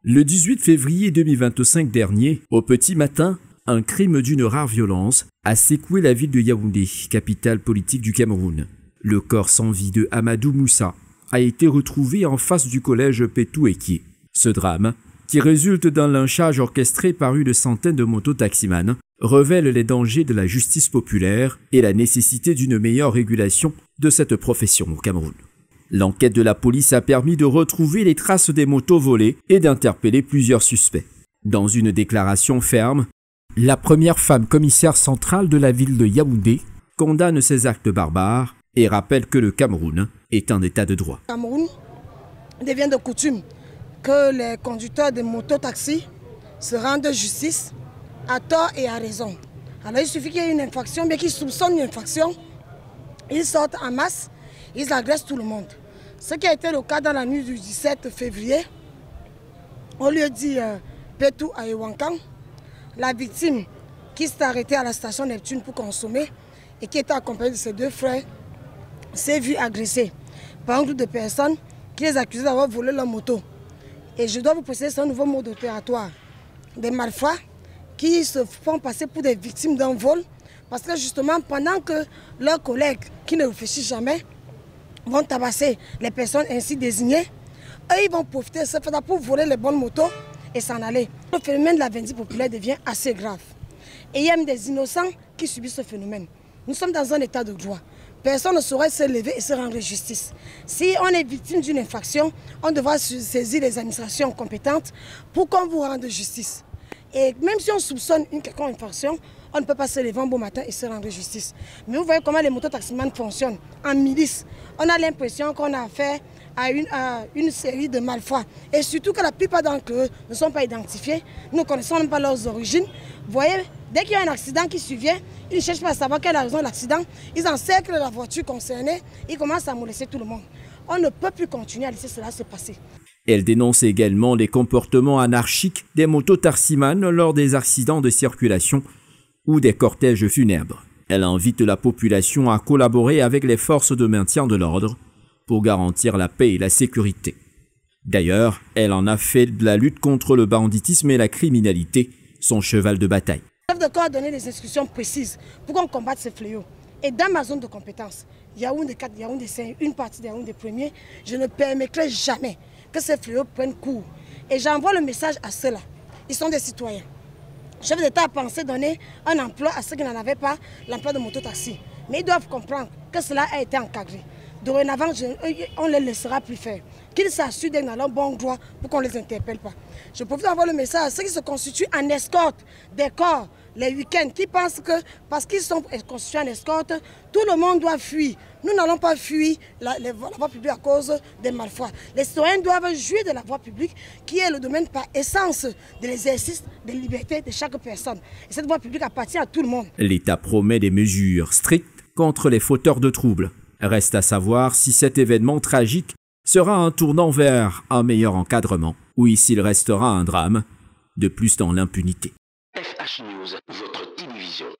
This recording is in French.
Le 18 février 2025 dernier, au petit matin, un crime d'une rare violence a secoué la ville de Yaoundé, capitale politique du Cameroun. Le corps sans vie de Amadou Moussa a été retrouvé en face du collège Pétou-Ekié. Ce drame, qui résulte d'un lynchage orchestré par une centaine de mototaximans, révèle les dangers de la justice populaire et la nécessité d'une meilleure régulation de cette profession au Cameroun. L'enquête de la police a permis de retrouver les traces des motos volées et d'interpeller plusieurs suspects. Dans une déclaration ferme, la première femme commissaire centrale de la ville de Yaoundé condamne ces actes barbares et rappelle que le Cameroun est un état de droit. Le Cameroun devient de coutume que les conducteurs de mototaxis se rendent justice à tort et à raison. Alors il suffit qu'il y ait une infraction, bien qu'ils soupçonnent une infraction, ils sortent en masse, ils agressent tout le monde. Ce qui a été le cas dans la nuit du 17 février, au lieu dit Pétou à Ewankan, la victime qui s'est arrêtée à la station Neptune pour consommer et qui était accompagnée de ses deux frères s'est vue agressée par un groupe de personnes qui les accusaient d'avoir volé leur moto. Et je dois vous préciser, c'est un nouveau mode opératoire. Des malfrats qui se font passer pour des victimes d'un vol parce que justement pendant que leurs collègues qui ne réfléchissent jamais vont tabasser les personnes ainsi désignées, eux ils vont profiter de ce fait pour voler les bonnes motos et s'en aller. Le phénomène de la vindicte populaire devient assez grave. Et il y a même des innocents qui subissent ce phénomène. Nous sommes dans un état de droit. Personne ne saurait se lever et se rendre justice. Si on est victime d'une infraction, on devra saisir les administrations compétentes pour qu'on vous rende justice. Et même si on soupçonne une quelconque infraction, on ne peut pas se lever un beau matin et se rendre justice. Mais vous voyez comment les mototaximans fonctionnent en milice. On a l'impression qu'on a affaire à une série de malfrats. Et surtout que la plupart d'entre eux ne sont pas identifiés. Nous ne connaissons même pas leurs origines. Vous voyez, dès qu'il y a un accident qui survient, ils ne cherchent pas à savoir quelle est la raison de l'accident. Ils encerclent la voiture concernée. Ils commencent à molester tout le monde. On ne peut plus continuer à laisser cela se passer. Elle dénonce également les comportements anarchiques des mototaximans lors des accidents de circulation ou des cortèges funèbres. Elle invite la population à collaborer avec les forces de maintien de l'ordre pour garantir la paix et la sécurité. D'ailleurs, elle en a fait de la lutte contre le banditisme et la criminalité son cheval de bataille. Le chef de corps a donné des instructions précises pour qu'on combatte ce fléau. Et dans ma zone de compétence, Yaoundé 4, Yaoundé 5, une partie de Yaoundé 1er, je ne permettrai jamais que ces fléaux prennent cours. Et j'envoie le message à ceux-là. Ils sont des citoyens. Le chef d'État a pensé donner un emploi à ceux qui n'en avaient pas, l'emploi de mototaxi. Mais ils doivent comprendre que cela a été encadré. Dorénavant, on ne les laissera plus faire. Qu'ils s'assurent d'être dans leur bon droit pour qu'on ne les interpelle pas. Je profite d'envoyer le message à ceux qui se constituent en escorte des corps les week-ends, qui pensent que parce qu'ils sont constitués en escorte, tout le monde doit fuir. Nous n'allons pas fuir la voie publique à cause des malfrats. Les citoyens doivent jouir de la voie publique qui est le domaine par essence de l'exercice des libertés de chaque personne. Et cette voie publique appartient à tout le monde. L'État promet des mesures strictes contre les fauteurs de troubles. Reste à savoir si cet événement tragique sera un tournant vers un meilleur encadrement ou s'il restera un drame de plus dans l'impunité. FH News, votre